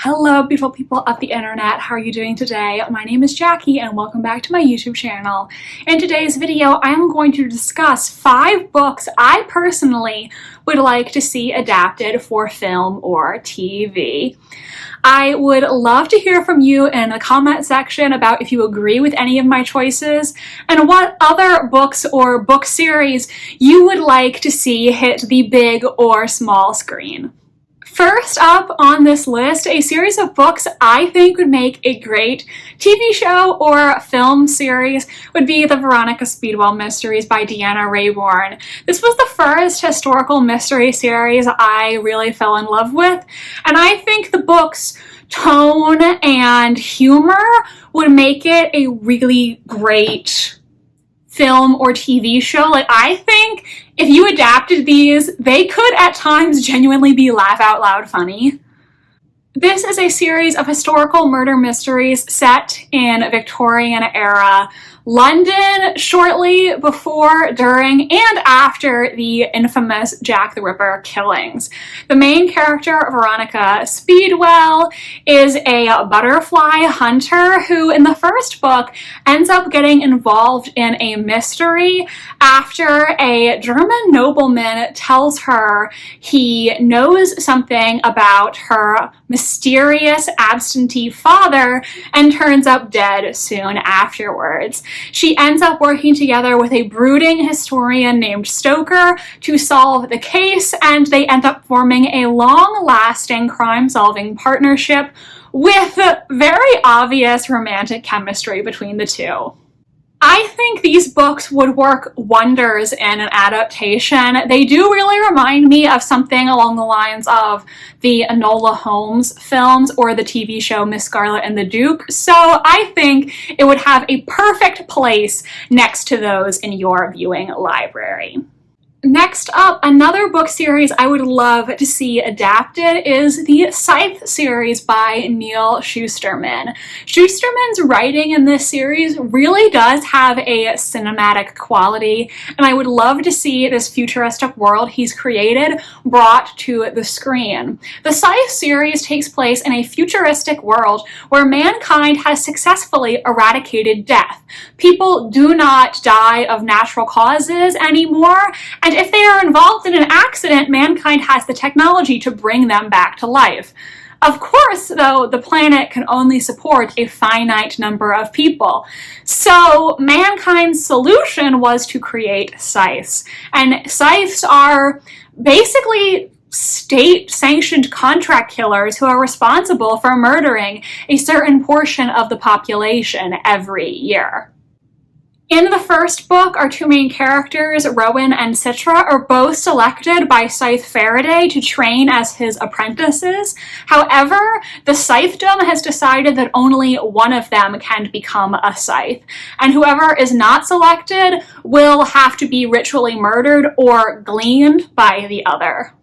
Hello beautiful people of the internet, how are you doing today? My name is Jackie and welcome back to my YouTube channel. In today's video, I am going to discuss 5 books I personally would like to see adapted for film or TV. I would love to hear from you in the comment section about if you agree with any of my choices and what other books or book series you would like to see hit the big or small screen. First up on this list, a series of books I think would make a great TV show or film series would be the Veronica Speedwell mysteries by Deanna Raybourn. This was the first historical mystery series I really fell in love with, and I think the book's tone and humor would make it a really great film or TV show. Like, I think if you adapted these, they could at times genuinely be laugh out loud funny. This is a series of historical murder mysteries set in Victorian era London shortly before, during, and after the infamous Jack the Ripper killings. The main character, Veronica Speedwell, is a butterfly hunter who in the first book ends up getting involved in a mystery after a German nobleman tells her he knows something about her mysterious absentee father and turns up dead soon afterwards. She ends up working together with a brooding historian named Stoker to solve the case, and they end up forming a long-lasting crime-solving partnership with very obvious romantic chemistry between the two. I think these books would work wonders in an adaptation. They do really remind me of something along the lines of the Enola Holmes films or the TV show Miss Scarlet and the Duke, so I think it would have a perfect place next to those in your viewing library. Next up, another book series I would love to see adapted is the Scythe series by Neal Shusterman. Shusterman's writing in this series really does have a cinematic quality, and I would love to see this futuristic world he's created brought to the screen. The Scythe series takes place in a futuristic world where mankind has successfully eradicated death. People do not die of natural causes anymore, and if they are involved in an accident, mankind has the technology to bring them back to life. Of course, though, the planet can only support a finite number of people. So mankind's solution was to create scythes. And scythes are basically state-sanctioned contract killers who are responsible for murdering a certain portion of the population every year. In the first book, our 2 main characters, Rowan and Citra, are both selected by Scythe Faraday to train as his apprentices. However, the Scythedom has decided that only one of them can become a scythe, and whoever is not selected will have to be ritually murdered or gleaned by the other.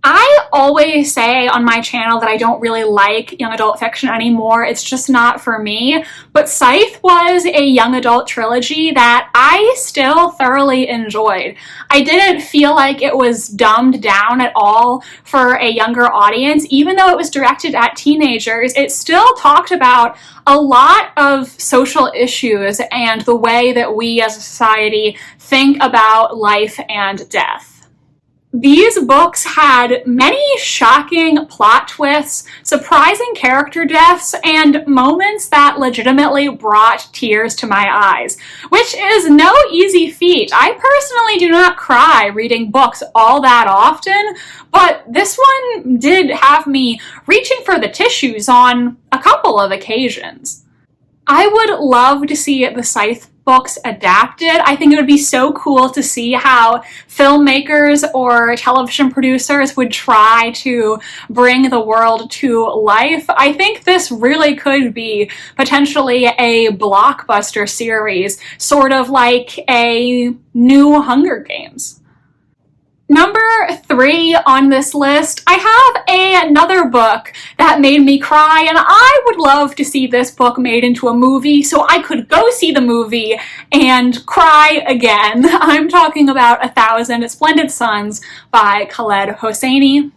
I always say on my channel that I don't really like young adult fiction anymore. It's just not for me. But Scythe was a young adult trilogy that I still thoroughly enjoyed. I didn't feel like it was dumbed down at all for a younger audience. Even though it was directed at teenagers, it still talked about a lot of social issues and the way that we as a society think about life and death. These books had many shocking plot twists, surprising character deaths, and moments that legitimately brought tears to my eyes, which is no easy feat. I personally do not cry reading books all that often, but this one did have me reaching for the tissues on a couple of occasions. I would love to see the Scythe books adapted. I think it would be so cool to see how filmmakers or television producers would try to bring the world to life. I think this really could be potentially a blockbuster series, sort of like a new Hunger Games. Number 3 on this list, I have another book that made me cry, and I would love to see this book made into a movie so I could go see the movie and cry again. I'm talking about 1,000 Splendid Suns by Khaled Hosseini.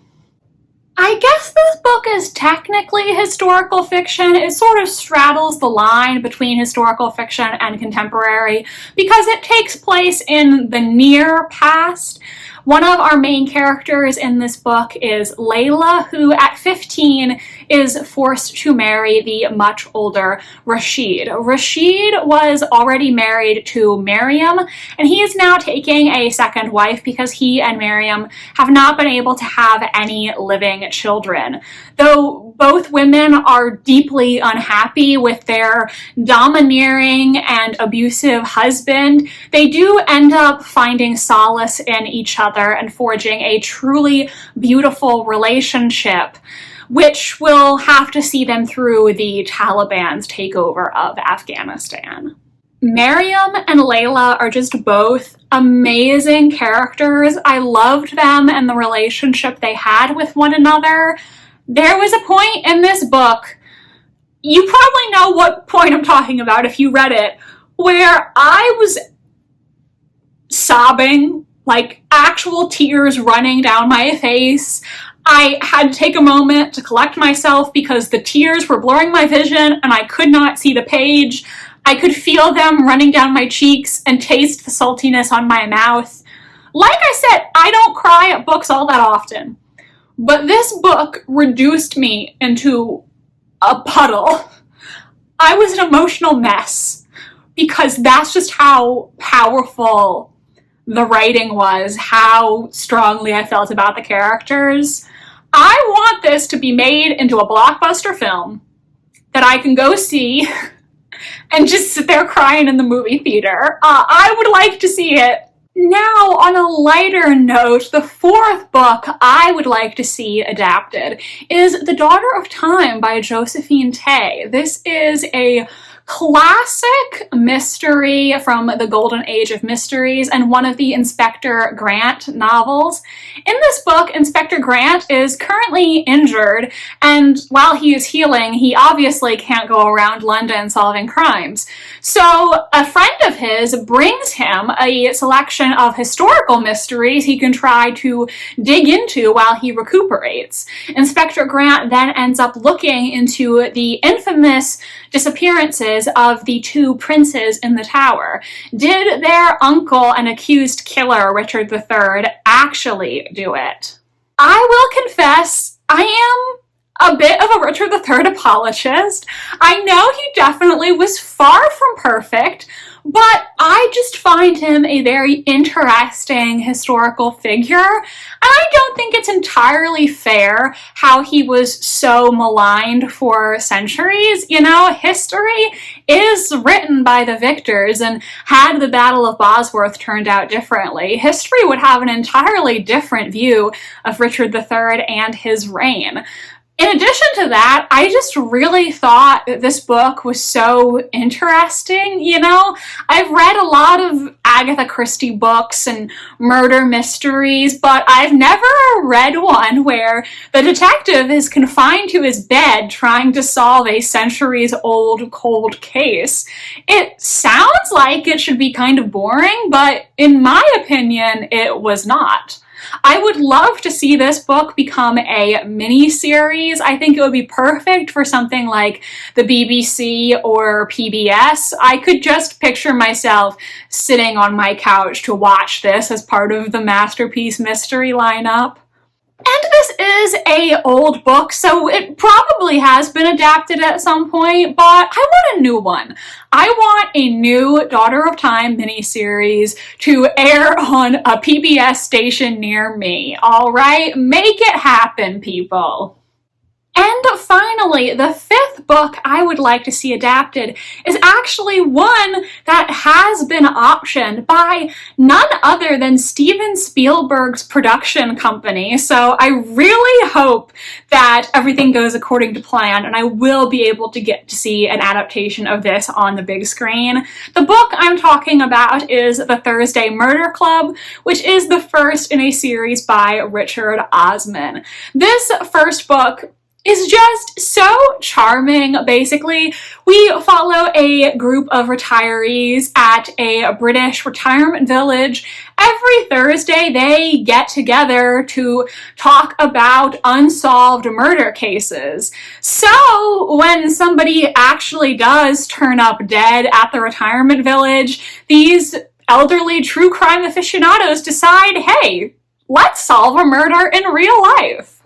I guess this book is technically historical fiction. It sort of straddles the line between historical fiction and contemporary because it takes place in the near past. One of our main characters in this book is Layla, who at 15 is forced to marry the much older Rashid. Rashid was already married to Miriam, and he is now taking a second wife because he and Miriam have not been able to have any living children. Though both women are deeply unhappy with their domineering and abusive husband, they do end up finding solace in each other and forging a truly beautiful relationship, which will have to see them through the Taliban's takeover of Afghanistan. Miriam and Layla are just both amazing characters. I loved them and the relationship they had with one another. There was a point in this book, you probably know what point I'm talking about if you read it, where I was sobbing, like actual tears running down my face. I had to take a moment to collect myself because the tears were blurring my vision and I could not see the page. I could feel them running down my cheeks and taste the saltiness on my mouth. Like I said, I don't cry at books all that often, but this book reduced me into a puddle. I was an emotional mess because that's just how powerful the writing was, how strongly I felt about the characters. I want this to be made into a blockbuster film that I can go see and just sit there crying in the movie theater. I would like to see it. Now, on a lighter note, the fourth book I would like to see adapted is The Daughter of Time by Josephine. This is a classic mystery from the golden age of mysteries and one of the Inspector Grant novels. In this book, Inspector Grant is currently injured, and while he is healing, he obviously can't go around London solving crimes. So a friend of his brings him a selection of historical mysteries he can try to dig into while he recuperates. Inspector Grant then ends up looking into the infamous disappearances of the two princes in the tower. Did their uncle and accused killer, Richard III, actually do it? I will confess, I am a bit of a Richard III apologist. I know he definitely was far from perfect, but I just find him a very interesting historical figure, and I don't think it's entirely fair how he was so maligned for centuries. You know, history is written by the victors, and had the Battle of Bosworth turned out differently, history would have an entirely different view of Richard III and his reign. In addition to that, I just really thought that this book was so interesting, you know? I've read a lot of Agatha Christie books and murder mysteries, but I've never read one where the detective is confined to his bed trying to solve a centuries-old cold case. It sounds like it should be kind of boring, but in my opinion, it was not. I would love to see this book become a mini-series. I think it would be perfect for something like the BBC or PBS. I could just picture myself sitting on my couch to watch this as part of the Masterpiece Mystery lineup. And this is an old book, so it probably has been adapted at some point, but I want a new one. I want a new Daughter of Time miniseries to air on a PBS station near me, alright? Make it happen, people. And finally, the fifth book I would like to see adapted is actually one that has been optioned by none other than Steven Spielberg's production company. So I really hope that everything goes according to plan and I will be able to get to see an adaptation of this on the big screen. The book I'm talking about is The Thursday Murder Club, which is the first in a series by Richard Osman. This first book is just so charming. Basically, we follow a group of retirees at a British retirement village. Every Thursday, they get together to talk about unsolved murder cases. So when somebody actually does turn up dead at the retirement village, these elderly true crime aficionados decide, hey, let's solve a murder in real life.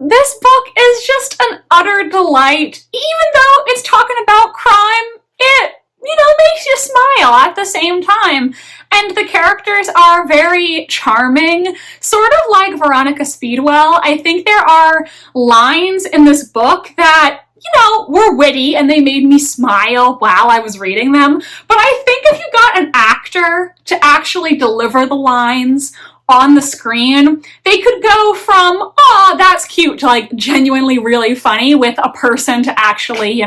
This book is just an utter delight. Even though it's talking about crime, it, makes you smile at the same time. And the characters are very charming, sort of like Veronica Speedwell. I think there are lines in this book that, were witty and they made me smile while I was reading them. But I think if you got an actor to actually deliver the lines on the screen, they could go from, oh, that's cute, to like genuinely really funny with a person to actually,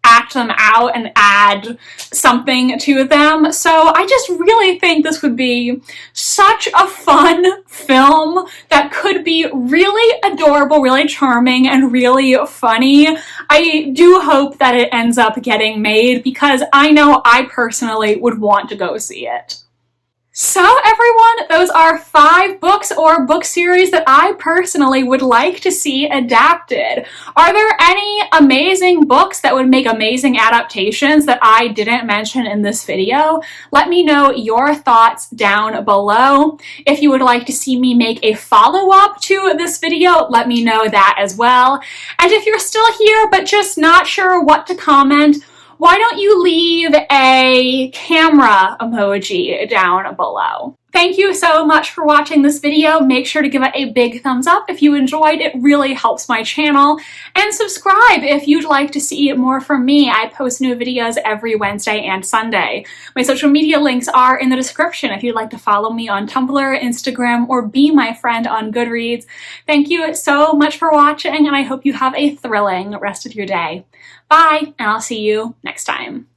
act them out and add something to them. So I just really think this would be such a fun film that could be really adorable, really charming, and really funny. I do hope that it ends up getting made because I know I personally would want to go see it. So everyone, those are 5 books or book series that I personally would like to see adapted. Are there any amazing books that would make amazing adaptations that I didn't mention in this video? Let me know your thoughts down below. If you would like to see me make a follow-up to this video, let me know that as well. And if you're still here but just not sure what to comment, why don't you leave a camera emoji down below? Thank you so much for watching this video. Make sure to give it a big thumbs up if you enjoyed. It really helps my channel. And subscribe if you'd like to see more from me. I post new videos every Wednesday and Sunday. My social media links are in the description if you'd like to follow me on Tumblr, Instagram, or be my friend on Goodreads. Thank you so much for watching, and I hope you have a thrilling rest of your day. Bye, and I'll see you next time.